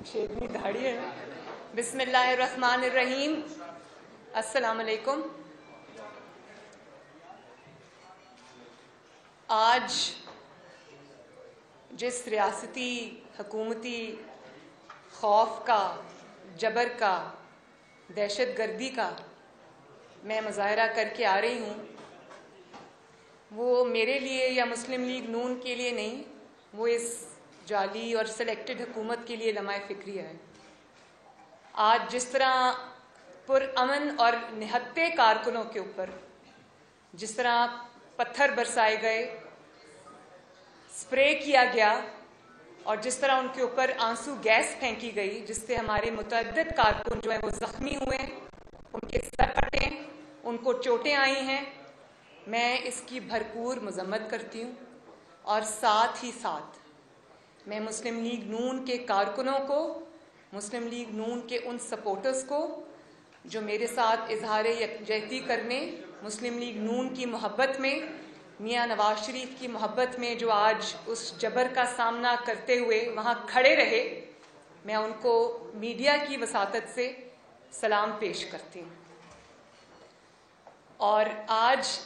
شیرنی داڑھی ہے. بسم اللہ الرحمن الرحیم. السلام علیکم. آج جس ریاستی حکومتی خوف کا، جبر کا، دہشت گردی کا میں مظاہرہ کر کے آ رہی ہوں، وہ میرے لیے یا مسلم لیگ نون کے لیے نہیں، وہ اس جعلی اور سلیکٹڈ حکومت کے لیے لمحہ فکری ہے. آج جس طرح پرامن اور نہتے کارکنوں کے اوپر جس طرح پتھر برسائے گئے، اسپرے کیا گیا اور جس طرح ان کے اوپر آنسو گیس پھینکی گئی، جس سے ہمارے متعدد کارکن جو ہیں وہ زخمی ہوئے ہیں، ان کے سر پھٹے ہیں، ان کو چوٹیں آئی ہیں، میں اس کی بھرپور مذمت کرتی ہوں. اور ساتھ ہی ساتھ میں مسلم لیگ نون کے کارکنوں کو، مسلم لیگ نون کے ان سپورٹرز کو جو میرے ساتھ اظہار یکجہتی کرنے، مسلم لیگ نون کی محبت میں، میاں نواز شریف کی محبت میں جو آج اس جبر کا سامنا کرتے ہوئے وہاں کھڑے رہے، میں ان کو میڈیا کی وساطت سے سلام پیش کرتی ہوں. اور آج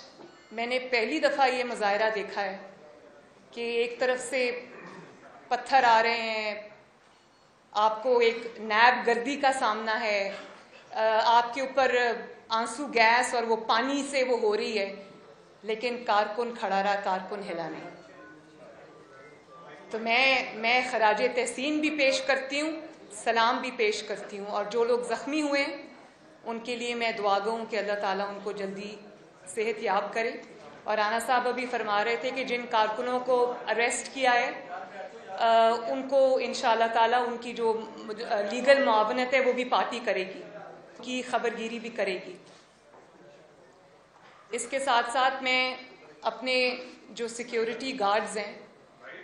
میں نے پہلی دفعہ یہ مظاہرہ دیکھا ہے کہ ایک طرف سے پتھر آ رہے ہیں، آپ کو ایک نیب گردی کا سامنا ہے، آپ کے اوپر آنسو گیس اور وہ پانی سے وہ ہو رہی ہے، لیکن کارکن کھڑا رہا، کارکن ہلا نہیں. تو میں خراج تحسین بھی پیش کرتی ہوں، سلام بھی پیش کرتی ہوں. اور جو لوگ زخمی ہوئے ہیں ان کے لیے میں دعا گو ہوں کہ اللہ تعالیٰ ان کو جلدی صحت یاب کرے. اور رانا صاحب ابھی فرما رہے تھے کہ جن کارکنوں کو اریسٹ کیا ہے ان کو انشاءاللہ تعالیٰ ان کی جو لیگل معاونت ہے وہ بھی پارٹی کرے گی، کی خبرگیری بھی کرے گی. اس کے ساتھ ساتھ میں اپنے جو سیکیورٹی گارڈز ہیں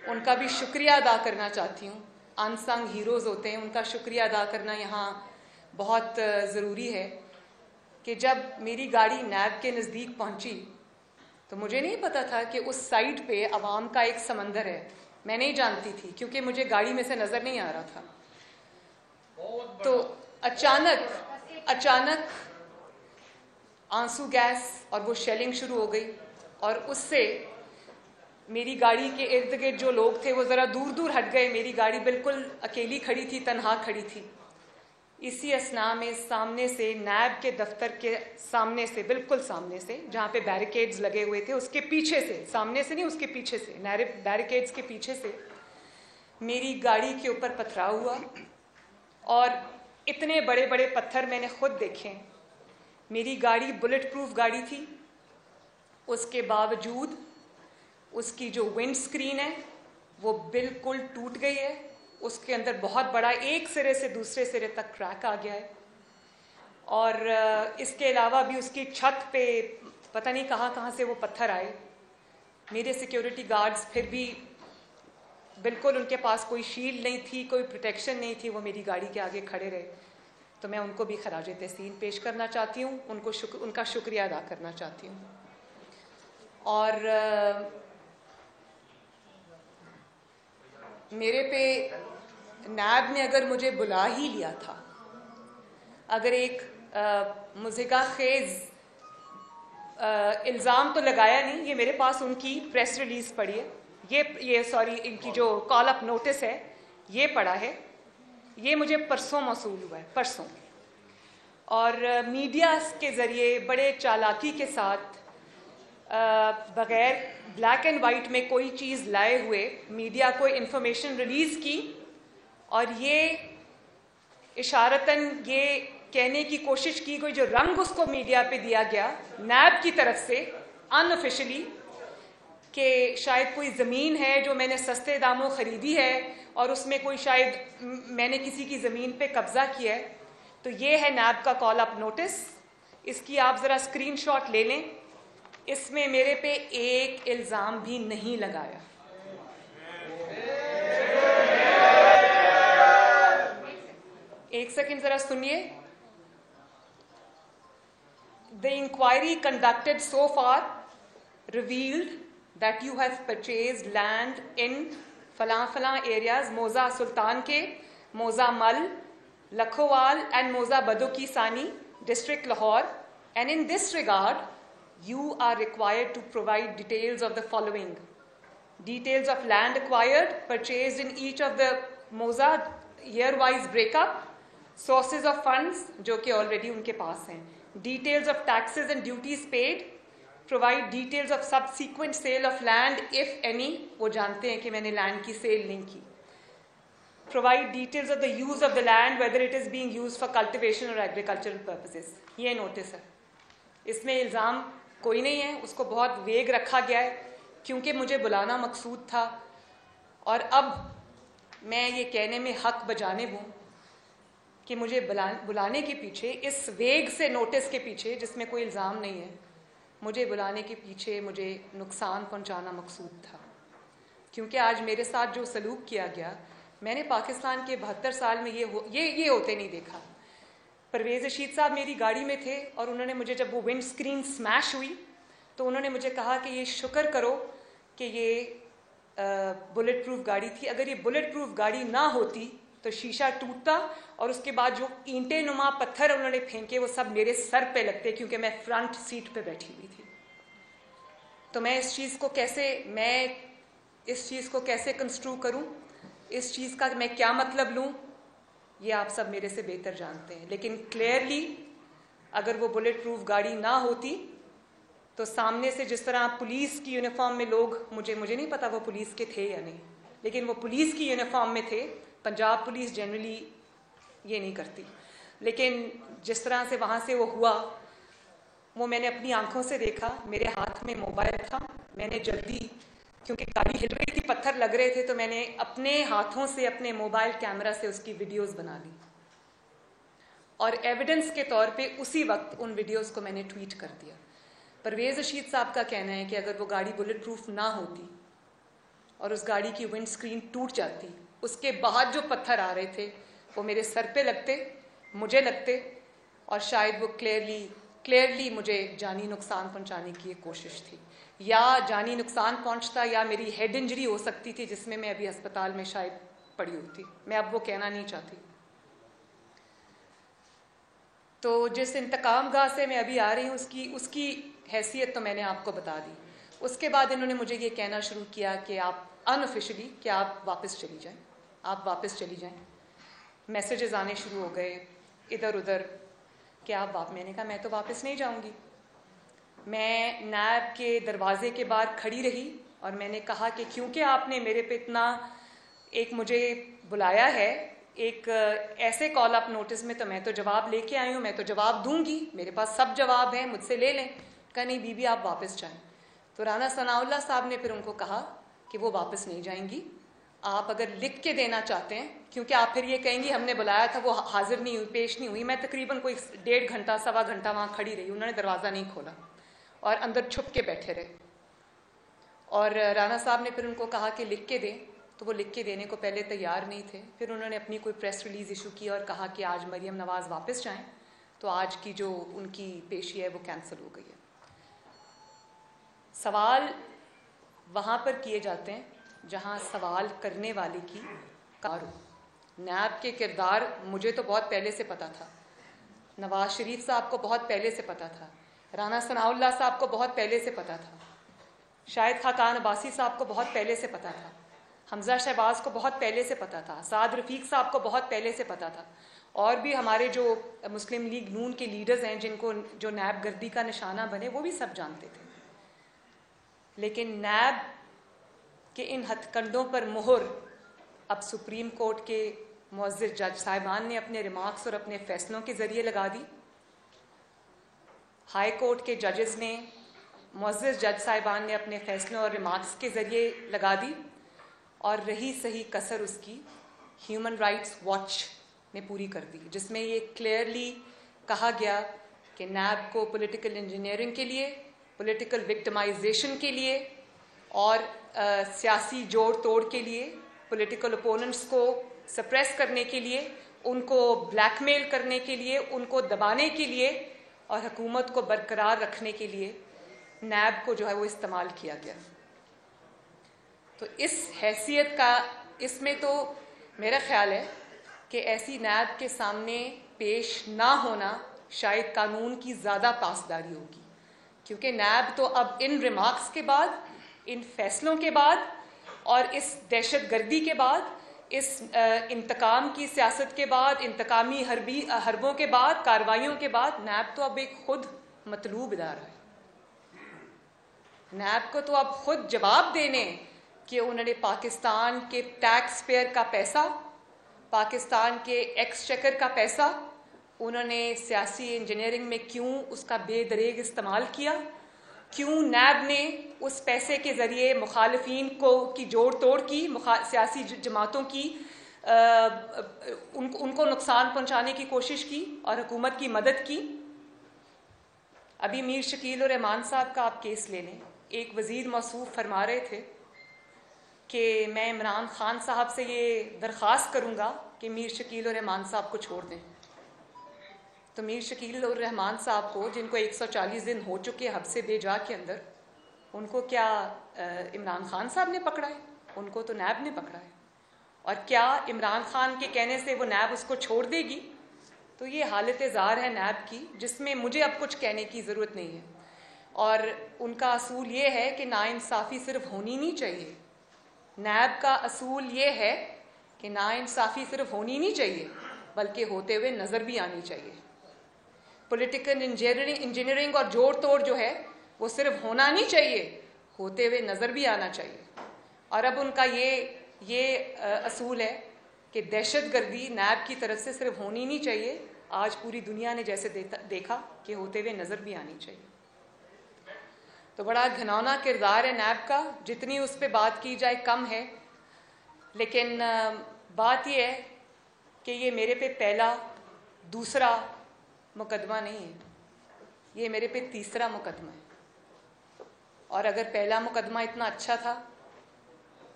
ان کا بھی شکریہ ادا کرنا چاہتی ہوں. ان سنگ ہیروز ہوتے ہیں، ان کا شکریہ ادا کرنا یہاں بہت ضروری ہے. کہ جب میری گاڑی نیب کے نزدیک پہنچی تو مجھے نہیں پتا تھا کہ اس سائٹ پہ عوام کا ایک سمندر ہے. میں نہیں جانتی تھی کیونکہ مجھے گاڑی میں سے نظر نہیں آ رہا تھا. تو اچانک آنسو گیس اور وہ شیلنگ شروع ہو گئی اور اس سے میری گاڑی کے ارد گرد جو لوگ تھے وہ ذرا دور دور ہٹ گئے. میری گاڑی بالکل اکیلی کھڑی تھی، تنہا کھڑی تھی. اسی اثناء میں سامنے سے، نیب کے دفتر کے سامنے سے، بالکل سامنے سے جہاں پہ بیریکیڈز لگے ہوئے تھے اس کے پیچھے سے، سامنے سے نہیں اس کے پیچھے سے، بیریکیڈز کے پیچھے سے میری گاڑی کے اوپر پتھراؤ ہوا. اور اتنے بڑے بڑے پتھر میں نے خود دیکھے. میری گاڑی بلٹ پروف گاڑی تھی، اس کے باوجود اس کی جو ونڈ سکرین ہے وہ بالکل ٹوٹ گئی ہے. اس کے اندر بہت بڑا ایک سرے سے دوسرے سرے تک کریک آ گیا ہے. اور اس کے علاوہ بھی اس کی چھت پہ پتہ نہیں کہاں کہاں سے وہ پتھر آئے. میرے سیکیورٹی گارڈز پھر بھی بالکل ان کے پاس کوئی شیلڈ نہیں تھی، کوئی پروٹیکشن نہیں تھی، وہ میری گاڑی کے آگے کھڑے رہے. تو میں ان کو بھی خراج تحسین پیش کرنا چاہتی ہوں، ان کا شکریہ ادا کرنا چاہتی ہوں. اور میرے پہ نیب نے اگر مجھے بلا ہی لیا تھا، اگر ایک مضحکہ خیز الزام تو لگایا نہیں، یہ میرے پاس ان کی پریس ریلیز پڑی ہے، ان کی جو کال اپ نوٹس ہے یہ پڑا ہے. یہ مجھے پرسوں موصول ہوا ہے، پرسوں. اور میڈیا کے ذریعے بڑے چالاکی کے ساتھ بغیر بلیک اینڈ وائٹ میں کوئی چیز لائے ہوئے میڈیا کو انفارمیشن ریلیز کی. اور یہ اشارتاً یہ کہنے کی کوشش کی گئی، جو رنگ اس کو میڈیا پہ دیا گیا نیب کی طرف سے ان آفیشلی، کہ شاید کوئی زمین ہے جو میں نے سستے داموں خریدی ہے اور اس میں کوئی شاید میں نے کسی کی زمین پہ قبضہ کیا ہے. تو یہ ہے نیب کا کال اپ نوٹس. اس کی آپ ذرا اسکرین شاٹ لے لیں. اس میں میرے پہ ایک الزام بھی نہیں لگایا. ایک سیکنڈ ذرا سنیے. The inquiry conducted so far revealed that you have purchased land in فلاں areas موزہ سلطان کے Moza Mal, Lakhowal and Moza Badoki Sani, District Lahore. And in this regard, you are required to provide details of the following. Details of land acquired, purchased in each of the Moza, year-wise breakup, sources of funds, جو کہ already ان کے پاس ہیں, details of taxes and duties paid, provide details of subsequent sale of land if any, وہ جانتے ہیں کہ میں نے land کی sale نہیں کی. Provide details of the use of the land, whether it is being used for cultivation or agricultural purposes. یہ نوٹس ہے. اس میں الزام کوئی نہیں ہے, اس کو بہت ویگ رکھا گیا ہے کیونکہ مجھے بلانا مقصود تھا, اور اب میں یہ کہنے میں حق بجانب ہوں کہ مجھے بلانے کے پیچھے, اس ویگ سے نوٹس کے پیچھے جس میں کوئی الزام نہیں ہے, مجھے بلانے کے پیچھے مجھے نقصان پہنچانا مقصود تھا. کیونکہ آج میرے ساتھ جو سلوک کیا گیا, میں نے پاکستان کے 72 سال میں یہ ہوتے نہیں دیکھا. پرویز رشید صاحب میری گاڑی میں تھے اور انہوں نے مجھے, جب وہ ونڈ اسکرین سمیش ہوئی تو انہوں نے مجھے کہا کہ یہ شکر کرو کہ یہ بلٹ پروف گاڑی تھی, اگر یہ بلٹ پروف گاڑی نہ ہوتی تو شیشہ ٹوٹتا اور اس کے بعد جو اینٹیں نما پتھر انہوں نے پھینکے وہ سب میرے سر پہ لگتے, کیونکہ میں فرنٹ سیٹ پہ بیٹھی ہوئی تھی. تو میں اس چیز کو کیسے کنسٹرو کروں, اس چیز کا میں کیا مطلب لوں, یہ آپ سب میرے سے بہتر جانتے ہیں. لیکن کلیئرلی اگر وہ بلٹ پروف گاڑی نہ ہوتی تو سامنے سے جس طرح پولیس کی یونیفارم میں لوگ, مجھے نہیں پتا وہ پولیس کے تھے یا نہیں, لیکن وہ پولیس کی یونیفارم میں تھے. پنجاب پولیس جنرلی یہ نہیں کرتی, لیکن جس طرح سے وہاں سے وہ ہوا وہ میں نے اپنی آنکھوں سے دیکھا. میرے ہاتھ میں موبائل تھا, میں نے جلدی, کیونکہ گاڑی ہل رہی تھی, پتھر لگ رہے تھے, تو میں نے اپنے ہاتھوں سے اپنے موبائل کیمرہ سے اس کی ویڈیوز بنا لی اور ایویڈنس کے طور پہ اسی وقت ان ویڈیوز کو میں نے ٹویٹ کر دیا. پرویز رشید صاحب کا کہنا ہے کہ اگر وہ گاڑی بلٹ پروف نہ ہوتی اور اس گاڑی کی ونڈ اسکرین ٹوٹ جاتی, اس کے بعد جو پتھر آ رہے تھے وہ میرے سر پہ لگتے, مجھے لگتے, اور شاید وہ کلیئرلی مجھے جانی نقصان پہنچانے کی ایک کوشش تھی, یا جانی نقصان پہنچتا یا میری ہیڈ انجری ہو سکتی تھی جس میں ابھی ہسپتال میں شاید پڑی ہوتی. میں اب وہ کہنا نہیں چاہتی. تو جس انتقام گاہ سے میں ابھی آ رہی ہوں اس کی حیثیت تو میں نے آپ کو بتا دی. اس کے بعد انہوں نے مجھے یہ کہنا شروع کیا کہ آپ انآفیشلی کہ آپ واپس چلی جائیں. میسیجز آنے شروع ہو گئے ادھر ادھر کہ میں نے کہا میں تو واپس نہیں جاؤں گی. میں نیب کے دروازے کے باہر کھڑی رہی اور میں نے کہا کہ کیونکہ آپ نے میرے پہ اتنا مجھے بلایا ہے ایک ایسے کال اپ نوٹس میں, تو میں تو جواب لے کے آئی ہوں, میں تو جواب دوں گی, میرے پاس سب جواب ہیں, مجھ سے لے لیں. کہا نہیں بی بی آپ واپس جائیں. تو رانا ثناء اللہ صاحب نے پھر ان کو کہا کہ وہ واپس نہیں جائیں گی, آپ اگر لکھ کے دینا چاہتے ہیں, کیونکہ آپ پھر یہ کہیں گی ہم نے بلایا تھا وہ حاضر نہیں ہوئی, پیش نہیں ہوئی. میں تقریباً کوئی 1.5 گھنٹہ 1.25 گھنٹہ وہاں کھڑی رہی, انہوں نے دروازہ نہیں کھولا اور اندر چھپ کے بیٹھے رہے. اور رانا صاحب نے پھر ان کو کہا کہ لکھ کے دیں, تو وہ لکھ کے دینے کو پہلے تیار نہیں تھے. پھر انہوں نے اپنی کوئی پریس ریلیز ایشو کی اور کہا کہ آج مریم نواز واپس جائیں, تو آج کی جو ان کی پیشی ہے وہ کینسل ہو گئی ہے. سوال وہاں پر کیے جاتے ہیں جہاں سوال کرنے والے کی کار ہو. نیب کے کردار مجھے تو بہت پہلے سے پتہ تھا, نواز شریف صاحب کو بہت پہلے سے پتہ تھا, رانا ثناء اللہ صاحب کو بہت پہلے سے پتہ تھا, شاہد خاقان عباسی صاحب کو بہت پہلے سے پتہ تھا, حمزہ شہباز کو بہت پہلے سے پتہ تھا, سعد رفیق صاحب کو بہت پہلے سے پتہ تھا, اور بھی ہمارے جو مسلم لیگ نون کے لیڈرز ہیں جن کو جو نیب گردی کا نشانہ بنے, وہ بھی سب جانتے تھے. لیکن نیب کے ان ہتھ کنڈوں پر مہر اب سپریم کورٹ کے معزز جج صاحبان نے اپنے ریمارکس اور اپنے فیصلوں کے ذریعے لگا دی, ہائی کورٹ کے ججز نے, معزز جج صاحبان نے اپنے فیصلوں اور ریمارکس کے ذریعے لگا دی, اور رہی صحیح کسر اس کی ہیومن رائٹس واچ نے پوری کر دی, جس میں یہ کلیئرلی کہا گیا کہ نیب کو پولیٹیکل انجینئرنگ کے لیے, پولیٹیکل وکٹمائزیشن کے لیے اور سیاسی جوڑ توڑ کے لیے, پولیٹیکل اپوننٹس کو سپریس کرنے کے لیے, ان کو بلیک میل کرنے کے لیے, ان کو دبانے کے لیے اور حکومت کو برقرار رکھنے کے لیے نیب کو جو ہے وہ استعمال کیا گیا. تو اس حیثیت کا, اس میں تو میرا خیال ہے کہ ایسی نیب کے سامنے پیش نہ ہونا شاید قانون کی زیادہ پاسداری ہوگی، کیونکہ نیب تو اب ان ریمارکس کے بعد، ان فیصلوں کے بعد اور اس دہشت گردی کے بعد، اس انتقام کی سیاست کے بعد، انتقامی حربوں کے بعد، کارروائیوں کے بعد، نیب تو اب ایک خود مطلوب ادارہ ہے۔ نیب کو تو اب خود جواب دینے کہ انہوں نے پاکستان کے ٹیکس پیئر کا پیسہ، پاکستان کے ایکسچیکر کا پیسہ، انہوں نے سیاسی انجینئرنگ میں کیوں اس کا بے دریغ استعمال کیا، کیوں نیب نے اس پیسے کے ذریعے مخالفین کی جوڑ توڑ کی، سیاسی جماعتوں کی ان کو نقصان پہنچانے کی کوشش کی اور حکومت کی مدد کی۔ ابھی میر شکیل الرحمان صاحب کا آپ کیس لے لیں، ایک وزیر موصوف فرما رہے تھے کہ میں عمران خان صاحب سے یہ درخواست کروں گا کہ میر شکیل الرحمان صاحب کو چھوڑ دیں۔ تو میر شکیل الرحمان صاحب کو، جن کو 140 دن ہو چکے حبس بے جا کے اندر، ان کو کیا عمران خان صاحب نے پکڑا ہے؟ ان کو تو نیب نے پکڑا ہے۔ اور کیا عمران خان کے کہنے سے وہ نیب اس کو چھوڑ دے گی؟ تو یہ حالت زار ہے نیب کی، جس میں مجھے اب کچھ کہنے کی ضرورت نہیں ہے۔ اور ان کا اصول یہ ہے کہ ناانصافی صرف ہونی نہیں چاہیے۔ نیب کا اصول یہ ہے کہ ناانصافی صرف ہونی نہیں چاہیے بلکہ ہوتے ہوئے نظر بھی آنی چاہیے۔ پولیٹیکل انجینئرنگ اور جوڑ توڑ جو ہے وہ صرف ہونا نہیں چاہیے، ہوتے ہوئے نظر بھی آنا چاہیے۔ اور اب ان کا یہ اصول ہے کہ دہشت گردی نیب کی طرف سے صرف ہونی نہیں چاہیے، آج پوری دنیا نے جیسے دیکھا کہ ہوتے ہوئے نظر بھی آنی چاہیے۔ تو بڑا گھناؤنا کردار ہے نیب کا، جتنی اس پہ بات کی جائے کم ہے۔ لیکن بات یہ ہے کہ یہ میرے پہ پہلا دوسرا مقدمہ نہیں ہے، یہ میرے پہ تیسرا مقدمہ ہے۔ اور اگر پہلا مقدمہ اتنا اچھا تھا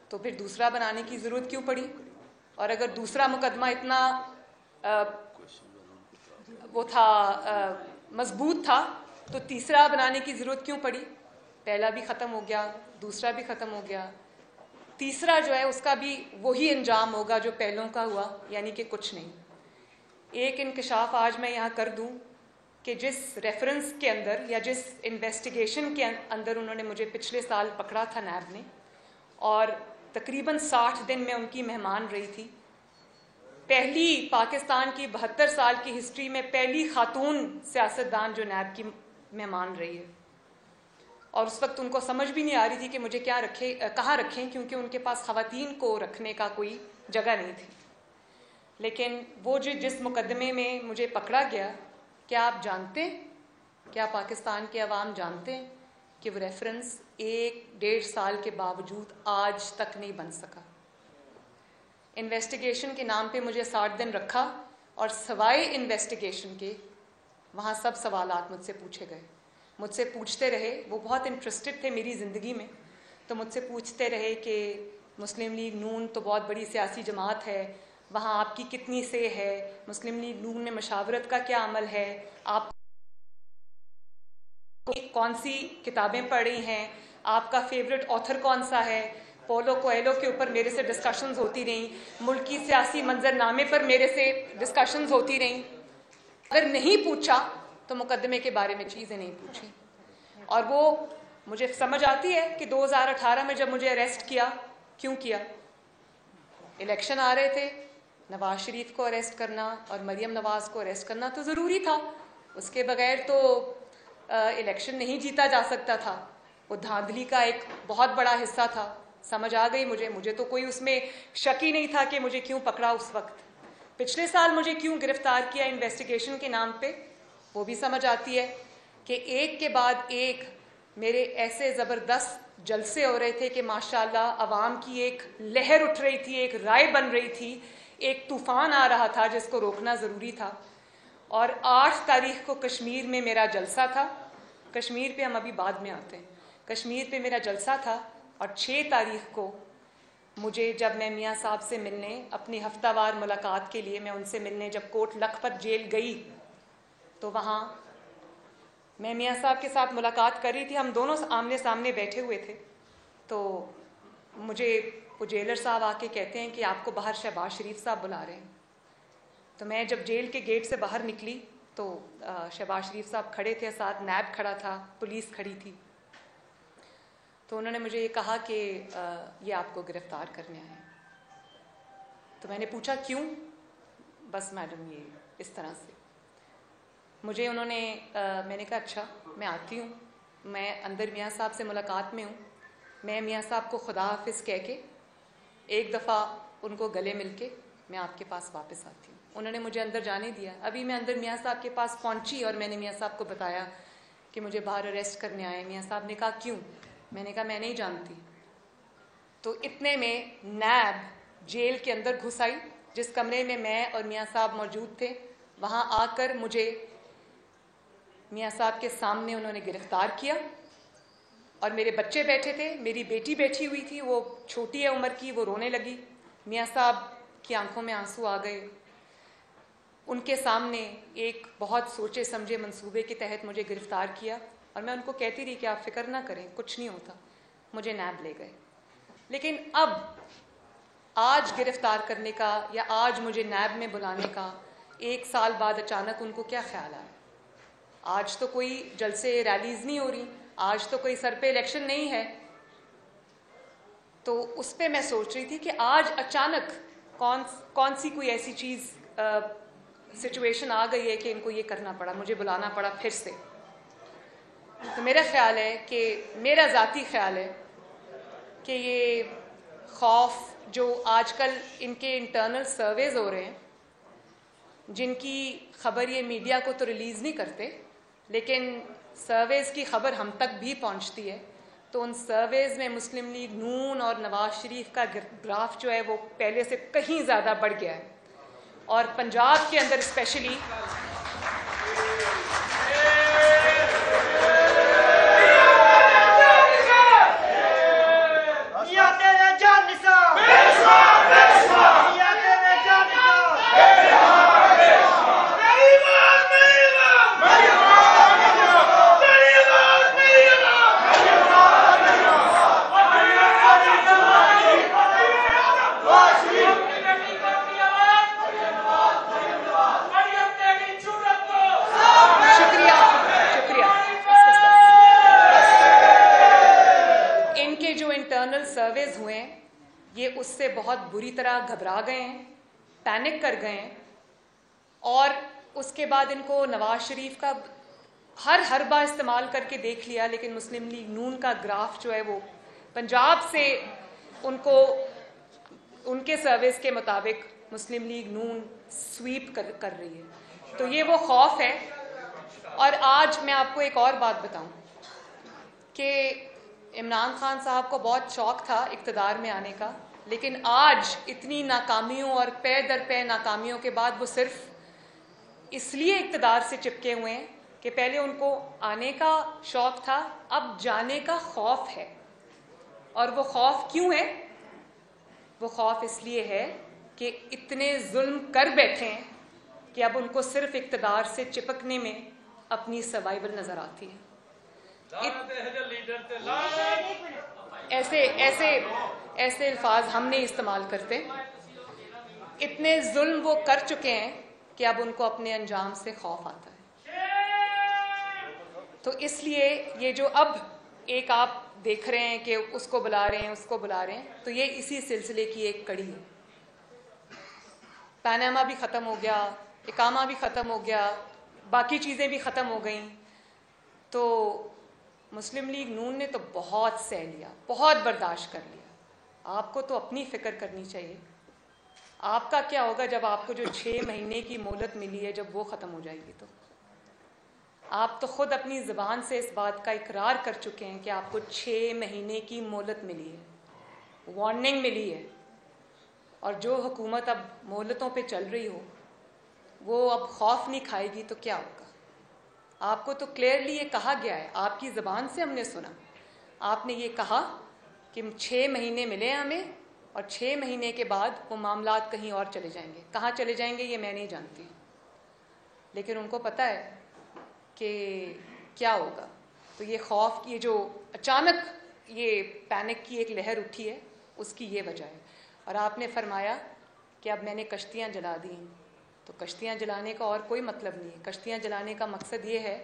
تو پھر دوسرا بنانے کی ضرورت کیوں پڑی؟ اور اگر دوسرا مقدمہ اتنا وہ تھا مضبوط تھا تو تیسرا بنانے کی ضرورت کیوں پڑی؟ پہلا بھی ختم ہو گیا، دوسرا بھی ختم ہو گیا، تیسرا جو ہے اس کا بھی وہی انجام ہوگا جو پہلوں کا ہوا، یعنی کہ کچھ نہیں۔ ایک انکشاف آج میں یہاں کر دوں کہ جس ریفرنس کے اندر یا جس انویسٹیگیشن کے اندر انہوں نے مجھے پچھلے سال پکڑا تھا نیب نے، اور تقریباً 60 دن میں ان کی مہمان رہی تھی، پہلی پاکستان کی 72 سال کی ہسٹری میں پہلی خاتون سیاستدان جو نیب کی مہمان رہی ہے۔ اور اس وقت ان کو سمجھ بھی نہیں آ رہی تھی کہ مجھے کہاں رکھیں، کیونکہ ان کے پاس خواتین کو رکھنے کا کوئی جگہ نہیں تھی۔ لیکن وہ جس مقدمے میں مجھے پکڑا گیا، کیا آپ جانتے ہیں، کیا پاکستان کے عوام جانتے ہیں کہ وہ ریفرنس 1-1.5 سال کے باوجود آج تک نہیں بن سکا؟ انویسٹیگیشن کے نام پہ مجھے 60 دن رکھا، اور سوائے انویسٹیگیشن کے وہاں سب سوالات مجھ سے پوچھے گئے، مجھ سے پوچھتے رہے۔ وہ بہت انٹرسٹڈ تھے میری زندگی میں، تو مجھ سے پوچھتے رہے کہ مسلم لیگ نون تو بہت بڑی سیاسی جماعت ہے، وہاں آپ کی کتنی سے ہے، مسلم لیگ نون میں مشاورت کا کیا عمل ہے، آپ کون سی کتابیں پڑھی ہیں، آپ کا فیوریٹ آتھر کون سا ہے۔ پولو کوئلو کے اوپر میرے سے ڈسکشنز ہوتی رہیں، ملکی سیاسی منظر نامے پر میرے سے ڈسکشنز ہوتی رہیں۔ اگر نہیں پوچھا تو مقدمے کے بارے میں چیزیں نہیں پوچھی۔ اور وہ مجھے سمجھ آتی ہے کہ 2018 میں جب مجھے اریسٹ کیا، کیوں کیا؟ الیکشن آ رہے تھے، نواز شریف کو اریسٹ کرنا اور مریم نواز کو اریسٹ کرنا تو ضروری تھا، اس کے بغیر تو الیکشن نہیں جیتا جا سکتا تھا۔ وہ دھاندلی کا ایک بہت بڑا حصہ تھا، سمجھ آ گئی مجھے تو کوئی اس میں شک ہی نہیں تھا کہ مجھے کیوں پکڑا اس وقت۔ پچھلے سال مجھے کیوں گرفتار کیا انویسٹیگیشن کے نام پہ، وہ بھی سمجھ آتی ہے کہ ایک کے بعد ایک میرے ایسے زبردست جلسے ہو رہے تھے کہ ماشاءاللہ عوام کی ایک لہر اٹھ رہی تھی، ایک رائے بن رہی تھی، ایک طوفان آ رہا تھا جس کو روکنا ضروری تھا۔ اور 8 تاریخ کو کشمیر میں میرا جلسہ تھا، کشمیر پہ ہم ابھی بعد میں آتے ہیں، کشمیر پہ میرا جلسہ تھا، اور 6 تاریخ کو مجھے جب میں میاں صاحب سے ملنے، اپنی ہفتہ وار ملاقات کے لیے میں ان سے ملنے جب کوٹ لکھپت جیل گئی، تو وہاں میں میاں صاحب کے ساتھ ملاقات کر رہی تھی، ہم دونوں آمنے سامنے بیٹھے ہوئے تھے، تو مجھے وہ جیلر صاحب آ کے کہتے ہیں کہ آپ کو باہر شہباز شریف صاحب بلا رہے ہیں۔ تو میں جب جیل کے گیٹ سے باہر نکلی تو شہباز شریف صاحب کھڑے تھے، ساتھ نیب کھڑا تھا، پولیس کھڑی تھی. تو انہوں نے مجھے یہ کہا کہ یہ آپ کو گرفتار کرنے آئے ہیں. تو میں نے پوچھا کیوں؟ بس میڈم یہ اس طرح سے مجھے انہوں نے میں نے کہا اچھا میں آتی ہوں، میں اندر میاں صاحب سے ملاقات میں ہوں. میں میاں صاحب کو خدا حافظ کہہ کے ایک دفعہ ان کو گلے مل کے میں آپ کے پاس واپس آتی ہوں. انہوں نے مجھے اندر جانے دیا. ابھی میں اندر میاں صاحب کے پاس پہنچی اور میں نے میاں صاحب کو بتایا کہ مجھے باہر اریسٹ کرنے آئے. میاں صاحب نے کہا کیوں؟ میں نے کہا میں نہیں جانتی. تو اتنے میں نیب جیل کے اندر گھس آئی، جس کمرے میں اور میاں صاحب موجود تھے. وہاں آ کر مجھے میاں صاحب کے سامنے انہوں نے گرفتار کیا اور میرے بچے بیٹھے تھے، میری بیٹی بیٹھی ہوئی تھی، وہ چھوٹی ہے عمر کی، وہ رونے لگی. میاں صاحب کی آنکھوں میں آنسو آ گئے. ان کے سامنے ایک بہت سوچے سمجھے منصوبے کے تحت مجھے گرفتار کیا اور میں ان کو کہتی رہی کہ آپ فکر نہ کریں، کچھ نہیں ہوتا. مجھے نیب لے گئے. لیکن اب آج گرفتار کرنے کا یا آج مجھے نیب میں بلانے کا 1 سال بعد اچانک ان کو کیا خیال آیا؟ آج تو کوئی جلسے ریلیز نہیں ہو رہی، آج تو کوئی سر پہ الیکشن نہیں ہے. تو اس پہ میں سوچ رہی تھی کہ آج اچانک کون سی کوئی ایسی چیز سچویشن آ گئی ہے کہ ان کو یہ کرنا پڑا، مجھے بلانا پڑا پھر سے. تو میرا خیال ہے کہ میرا ذاتی خیال ہے کہ یہ خوف جو آج کل ان کے انٹرنل سرویز ہو رہے ہیں، جن کی خبر یہ میڈیا کو تو ریلیز نہیں کرتے لیکن سرویز کی خبر ہم تک بھی پہنچتی ہے، تو ان سرویز میں مسلم لیگ نون اور نواز شریف کا گراف جو ہے وہ پہلے سے کہیں زیادہ بڑھ گیا ہے. اور پنجاب کے اندر اسپیشلی سرویز ہوئے ہیں یہ اس سے بہت بری طرح گھبرا گئے ہیں، پینک کر گئے ہیں. اور اس کے بعد ان کو نواز شریف کا ہر حربہ استعمال کر کے دیکھ لیا، لیکن مسلم لیگ نون کا گراف جو ہے وہ پنجاب سے ان کو ان کے سرویز کے مطابق مسلم لیگ نون سویپ کر رہی ہے. تو یہ وہ خوف ہے. اور آج میں آپ کو ایک اور بات بتاؤں کہ عمران خان صاحب کو بہت شوق تھا اقتدار میں آنے کا، لیکن آج اتنی ناکامیوں اور پے در پے ناکامیوں کے بعد وہ صرف اس لیے اقتدار سے چپکے ہوئے ہیں کہ پہلے ان کو آنے کا شوق تھا، اب جانے کا خوف ہے. اور وہ خوف کیوں ہے؟ وہ خوف اس لیے ہے کہ اتنے ظلم کر بیٹھے ہیں کہ اب ان کو صرف اقتدار سے چپکنے میں اپنی سروائیول نظر آتی ہے. ایسے الفاظ ہم نہیں استعمال کرتے. اتنے ظلم وہ کر چکے ہیں کہ اب ان کو اپنے انجام سے خوف آتا ہے. تو اس لیے یہ جو اب ایک آپ دیکھ رہے ہیں کہ اس کو بلا رہے ہیں اس کو بلا رہے ہیں، تو یہ اسی سلسلے کی ایک کڑی ہے. پاناما بھی ختم ہو گیا، اقامہ بھی ختم ہو گیا، باقی چیزیں بھی ختم ہو گئیں. تو مسلم لیگ نون نے تو بہت سہ لیا، بہت برداشت کر لیا. آپ کو تو اپنی فکر کرنی چاہیے. آپ کا کیا ہوگا جب آپ کو جو 6 مہینے کی مہلت ملی ہے جب وہ ختم ہو جائے گی؟ تو آپ تو خود اپنی زبان سے اس بات کا اقرار کر چکے ہیں کہ آپ کو 6 مہینے کی مہلت ملی ہے، وارننگ ملی ہے. اور جو حکومت اب مہلتوں پہ چل رہی ہو وہ اب خوف نہیں کھائے گی تو کیا ہوگا؟ آپ کو تو کلیئرلی یہ کہا گیا ہے، آپ کی زبان سے ہم نے سنا، آپ نے یہ کہا کہ 6 مہینے ملے ہمیں اور 6 مہینے کے بعد وہ معاملات کہیں اور چلے جائیں گے. کہاں چلے جائیں گے یہ میں نہیں جانتی، لیکن ان کو پتہ ہے کہ کیا ہوگا. تو یہ خوف کی جو اچانک یہ پینک کی ایک لہر اٹھی ہے اس کی یہ وجہ ہے. اور آپ نے فرمایا کہ اب میں نے کشتیاں جلا دیں، تو کشتیاں جلانے کا اور کوئی مطلب نہیں ہے. کشتیاں جلانے کا مقصد یہ ہے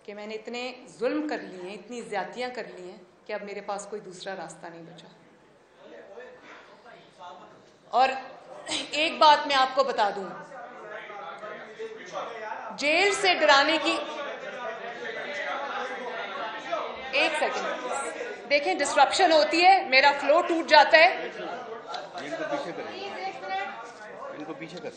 کہ میں نے اتنے ظلم کر لیے ہیں, اتنی زیادتیاں کر لی ہیں کہ اب میرے پاس کوئی دوسرا راستہ نہیں بچا. اور ایک بات میں آپ کو بتا دوں, جیل سے ڈرانے کی, ایک سیکنڈ دیکھیں, ڈسٹرپشن ہوتی ہے, میرا فلو ٹوٹ جاتا ہے. ان کو پیچھے کر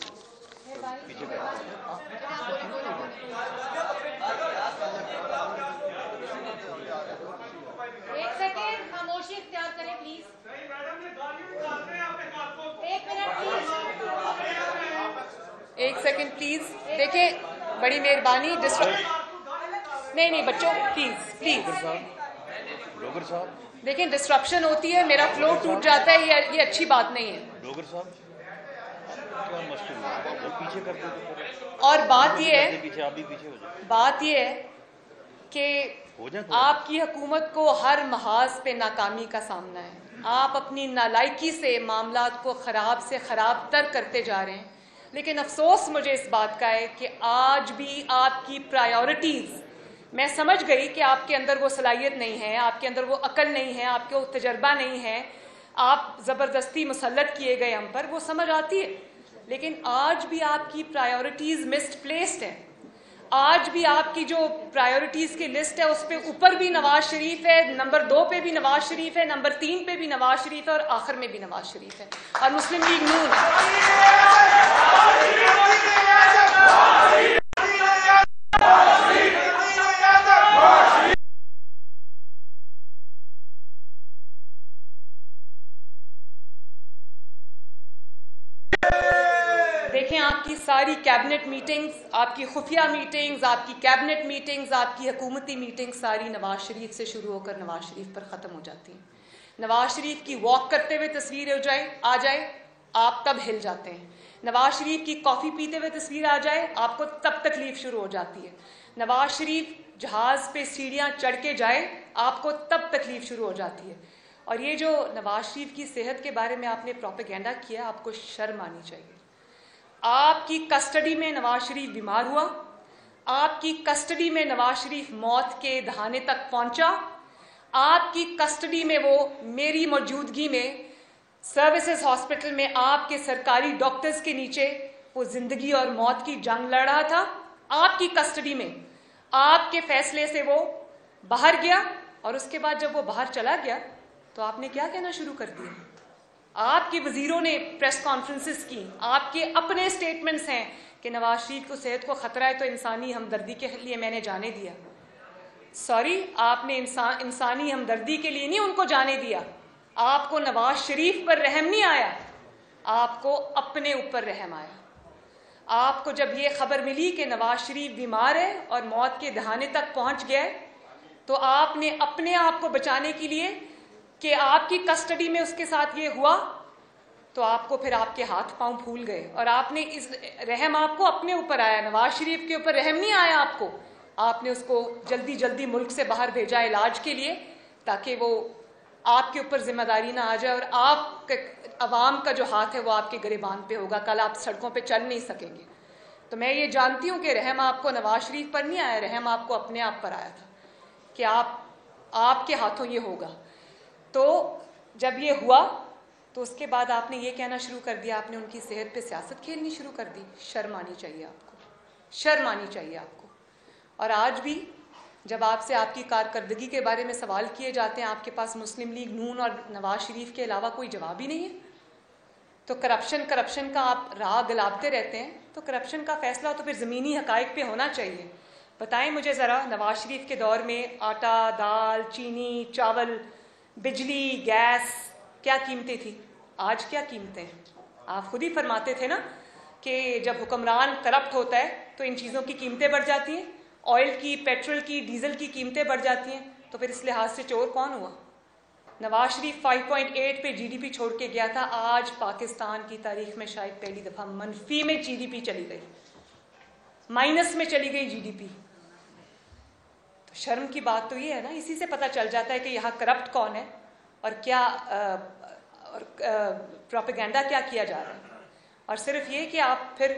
ایک سیکنڈ خاموشی اختیار کریں پلیز. ایک سیکنڈ پلیز. دیکھیں بڑی مہربانی, نہیں بچوں پلیز پلیز ڈوگر صاحب دیکھیں, ڈسٹرپشن ہوتی ہے, میرا فلو ٹوٹ جاتا ہے, یہ اچھی بات نہیں ہے. ڈوگر صاحب کیا مشکل ہے, جب پیچھے کر دو. اور بات یہ ہے, پیچھے آپ بھی پیچھے ہو جائیں. بات یہ ہے کہ آپ کی حکومت کو ہر محاذ پہ ناکامی کا سامنا ہے. آپ اپنی نالائکی سے معاملات کو خراب سے خراب تر کرتے جا رہے ہیں. لیکن افسوس مجھے اس بات کا ہے کہ آج بھی آپ کی پرائیورٹیز, میں سمجھ گئی کہ آپ کے اندر وہ صلاحیت نہیں ہے, آپ کے اندر وہ عقل نہیں ہے, آپ کے وہ تجربہ نہیں ہے, آپ زبردستی مسلط کیے گئے ہم پر, وہ سمجھ آتی ہے. لیکن آج بھی آپ کی پرائیورٹیز مسڈ پلیسڈ ہیں. آج بھی آپ کی جو پرائیورٹیز کی لسٹ ہے اس پہ اوپر بھی نواز شریف ہے, نمبر 2 پہ بھی نواز شریف ہے, نمبر 3 پہ بھی نواز شریف ہے, اور آخر میں بھی نواز شریف ہے, اور مسلم لیگ نون. دیکھیں آپ کی ساری کیبنٹ میٹنگز, آپ کی خفیہ میٹنگز, آپ کی کیبنٹ میٹنگز, آپ کی حکومتی میٹنگز ساری نواز شریف سے شروع ہو کر نواز شریف پر ختم ہو جاتی ہیں. نواز شریف کی واک کرتے ہوئے تصویر آ جائے آپ تب ہل جاتے ہیں. نواز شریف کی کافی پیتے ہوئے تصویر آ جائے آپ کو تب تکلیف شروع ہو جاتی ہے. نواز شریف جہاز پہ سیڑھیاں چڑھ کے جائے آپ کو تب تکلیف شروع ہو جاتی ہے. اور یہ جو نواز شریف کی صحت کے بارے میں آپ نے پروپیگنڈا کیا, آپ کو شرم آنی چاہیے. آپ کی کسٹڈی میں نواز شریف بیمار ہوا, آپ کی کسٹڈی میں نواز شریف موت کے دہانے تک پہنچا, آپ کی کسٹڈی میں وہ میری موجودگی میں سروسز ہاسپٹل میں آپ کے سرکاری ڈاکٹرز کے نیچے وہ زندگی اور موت کی جنگ لڑ رہا تھا. آپ کی کسٹڈی میں, آپ کے فیصلے سے وہ باہر گیا, اور اس کے بعد جب وہ باہر چلا گیا تو آپ نے کیا کہنا شروع کر دیا. آپ کے وزیروں نے پریس کانفرنسز کی, آپ کے اپنے سٹیٹمنٹس ہیں کہ نواز شریف کو صحت کو خطرہ ہے تو انسانی ہمدردی کے لیے میں نے جانے دیا. سوری, آپ نے انسانی ہمدردی کے لیے نہیں ان کو جانے دیا. آپ کو نواز شریف پر رحم نہیں آیا, آپ کو اپنے اوپر رحم آیا. آپ کو جب یہ خبر ملی کہ نواز شریف بیمار ہے اور موت کے دہانے تک پہنچ گیا تو آپ نے اپنے آپ کو بچانے کے لیے کہ آپ کی کسٹڈی میں اس کے ساتھ یہ ہوا تو آپ کو پھر آپ کے ہاتھ پاؤں پھول گئے, اور آپ نے اس رحم آپ کو اپنے اوپر آیا, نواز شریف کے اوپر رحم نہیں آیا آپ کو. آپ نے اس کو جلدی ملک سے باہر بھیجا علاج کے لیے تاکہ وہ آپ کے اوپر ذمہ داری نہ آ جائے, اور آپ عوام کا جو ہاتھ ہے وہ آپ کے گریبان پہ ہوگا, کل آپ سڑکوں پہ چل نہیں سکیں گے. تو میں یہ جانتی ہوں کہ رحم آپ کو نواز شریف پر نہیں آیا, رحم آپ کو اپنے آپ پر آیا تھا کہ آپ کے ہاتھوں یہ ہوگا. تو جب یہ ہوا تو اس کے بعد آپ نے یہ کہنا شروع کر دیا, آپ نے ان کی صحت پہ سیاست کھیلنی شروع کر دی. شرم آنی چاہیے آپ کو, شرم آنی چاہیے آپ کو. اور آج بھی جب آپ سے آپ کی کارکردگی کے بارے میں سوال کیے جاتے ہیں, آپ کے پاس مسلم لیگ نون اور نواز شریف کے علاوہ کوئی جواب ہی نہیں ہے. تو کرپشن کا آپ راہ گلابتے رہتے ہیں. تو کرپشن کا فیصلہ تو پھر زمینی حقائق پہ ہونا چاہیے. بتائیں مجھے ذرا, نواز شریف کے دور میں آٹا, دال, چینی, چاول, بجلی, گیس کیا قیمتیں تھیں, آج کیا قیمتیں ہیں؟ آپ خود ہی فرماتے تھے نا کہ جب حکمران کرپٹ ہوتا ہے تو ان چیزوں کی قیمتیں بڑھ جاتی ہیں, آئل کی, پیٹرول کی, ڈیزل کی قیمتیں بڑھ جاتی ہیں. تو پھر اس لحاظ سے چور کون ہوا؟ نواز شریف 5.8 پہ جی ڈی پی چھوڑ کے گیا تھا, آج پاکستان کی تاریخ میں شاید پہلی دفعہ منفی میں جی ڈی پی چلی گئی, مائنس میں چلی گئی جی ڈی پی. تو شرم کی بات تو یہ ہے نا, اسی سے پتہ چل جاتا ہے کہ یہاں کرپٹ کون ہے اور کیا پروپیگنڈا کیا کیا جا رہا ہے. اور صرف یہ کہ آپ پھر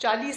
40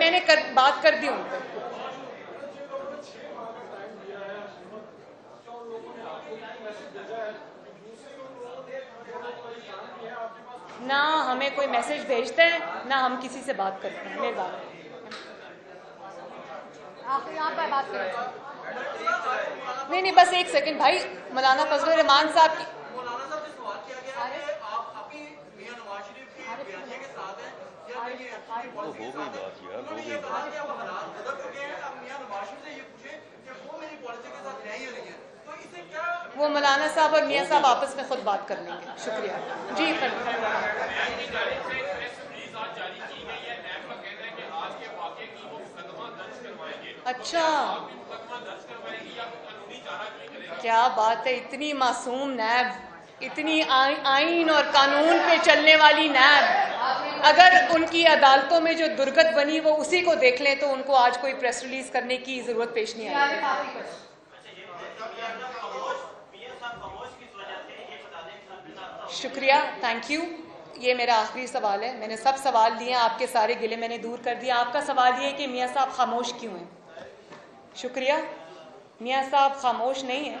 میں نے بات کر دی ان پہ. نہ ہمیں کوئی میسج بھیجتے ہیں نہ ہم کسی سے بات کرتے ہیں. مہربانی. آپ یہاں پر بات کریں. نہیں بس ایک سیکنڈ بھائی. مولانا فضل الرحمان صاحب کی ہو گئی بات یار، ہو گئی بات. وہ مولانا صاحب اور میاں صاحب آپس میں خود بات کر لیں گے. شکریہ. جی اچھا کیا بات ہے. اتنی معصوم نیب، اتنی آئین اور قانون پہ چلنے والی نیب، اگر ان کی عدالتوں میں جو درگت بنی وہ اسی کو دیکھ لیں تو ان کو آج کوئی پریس ریلیز کرنے کی ضرورت پیش نہیں آئی. شکریہ. Thank you. یہ میرا آخری سوال ہے. میں نے سب سوال لیے ہیں، آپ کے سارے گلے میں نے دور کر دیا. آپ کا سوال یہ ہے کہ میاں صاحب خاموش کیوں ہیں. شکریہ. میاں صاحب خاموش نہیں ہیں،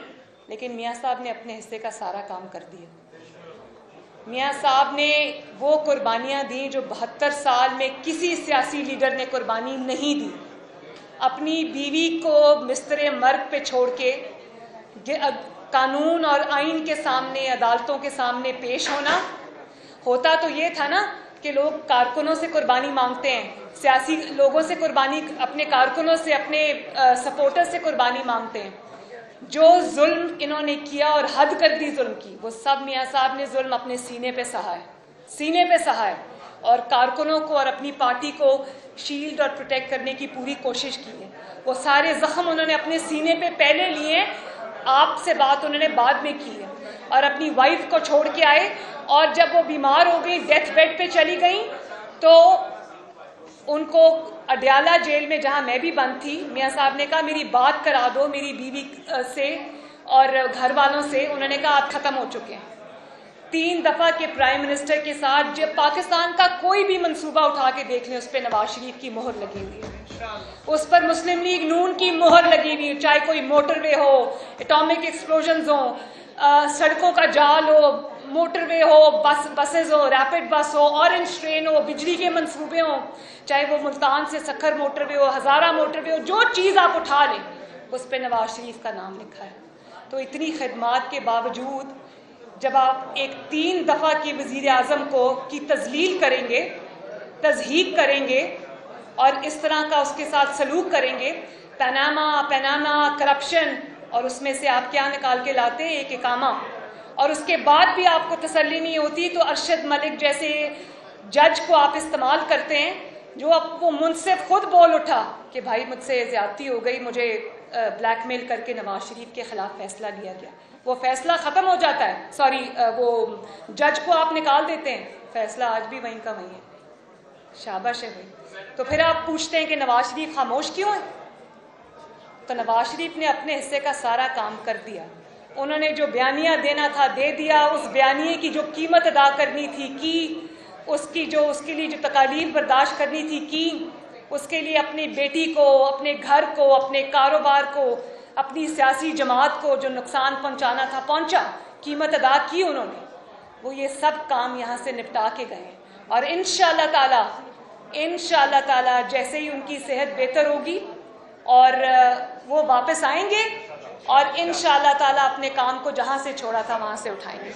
لیکن میاں صاحب نے اپنے حصے کا سارا کام کر دیا. میاں صاحب نے وہ قربانیاں دیں جو 72 سال میں کسی سیاسی لیڈر نے قربانی نہیں دی. اپنی بیوی کو بستر مرگ پہ چھوڑ کے قانون اور آئین کے سامنے، عدالتوں کے سامنے پیش ہوتا تو یہ تھا نا کہ لوگ کارکنوں سے قربانی مانگتے ہیں، سیاسی لوگوں سے قربانی، اپنے کارکنوں سے، اپنے سپورٹر سے قربانی مانگتے ہیں. جو ظلم انہوں نے کیا اور حد کر دی ظلم کی، وہ سب میاں صاحب نے ظلم اپنے سینے پہ سہا ہے اور کارکنوں کو اور اپنی پارٹی کو شیلڈ اور پروٹیکٹ کرنے کی پوری کوشش کی ہے. وہ سارے زخم انہوں نے اپنے سینے پہ پہلے لیے، آپ سے بات انہوں نے بعد میں کی ہے. اور اپنی وائف کو چھوڑ کے آئے، اور جب وہ بیمار ہو گئی، ڈیتھ بیڈ پہ چلی گئیں، تو ان کو اڈیالہ جیل میں، جہاں میں بھی بند تھی، میاں صاحب نے کہا میری بات کرا دو میری بیوی سے اور گھر والوں سے. انہوں نے کہا آپ ختم ہو چکے ہیں. 3 دفعہ کے پرائم منسٹر کے ساتھ جب پاکستان کا کوئی بھی منصوبہ اٹھا کے دیکھ لیں، اس پہ نواز شریف کی مہر لگی ہوئی ہے، اس پر مسلم لیگ نون کی مہر لگی ہوئی ہے. چاہے کوئی موٹر وے ہو، اٹامک ایکسپلوژنز ہوں، سڑکوں کا جال ہو، موٹر وے ہو، بسز ہو، ریپڈ بس ہو، اورنج ٹرین ہو، بجلی کے منصوبے ہوں، چاہے وہ ملتان سے سکھر موٹر وے ہو، ہزارہ موٹر وے ہو، جو چیز آپ اٹھا لیں اس پہ نواز شریف کا نام لکھا ہے. تو اتنی خدمات کے باوجود جب آپ ایک 3 دفعہ کی وزیر اعظم کی تذلیل کریں گے، تضحیک کریں گے اور اس طرح کا اس کے ساتھ سلوک کریں گے، پیناما کرپشن، اور اس میں سے آپ کیا نکال کے لاتے ہیں؟ ایک اقامہ. اور اس کے بعد بھی آپ کو تسلی نہیں ہوتی تو ارشد ملک جیسے جج کو آپ استعمال کرتے ہیں، جو اب وہ منصف خود بول اٹھا کہ بھائی مجھ سے زیادتی ہو گئی، مجھے بلیک میل کر کے نواز شریف کے خلاف فیصلہ لیا گیا. وہ فیصلہ ختم ہو جاتا ہے، وہ جج کو آپ نکال دیتے ہیں، فیصلہ آج بھی وہیں کا وہیں ہے. شاباش ہے بھائی. تو پھر آپ پوچھتے ہیں کہ نواز شریف خاموش کیوں ہے؟ تو نواز شریف نے اپنے حصے کا سارا کام کر دیا. انہوں نے جو بیانیہ دینا تھا دے دیا. اس بیانیے کی جو قیمت ادا کرنی تھی کی، اس کے لیے جو تکالیف برداشت کرنی تھی کی، اس کے لیے اپنی بیٹی کو، اپنے گھر کو، اپنے کاروبار کو، اپنی سیاسی جماعت کو جو نقصان پہنچانا تھا پہنچا، قیمت ادا کی انہوں نے. وہ یہ سب کام یہاں سے نپٹا کے گئے. اور انشاءاللہ تعالی جیسے ہی ان کی صحت بہتر ہوگی اور وہ واپس آئیں گے اور انشاءاللہ تعالی اپنے کام کو جہاں سے چھوڑا تھا وہاں سے اٹھائیں گے.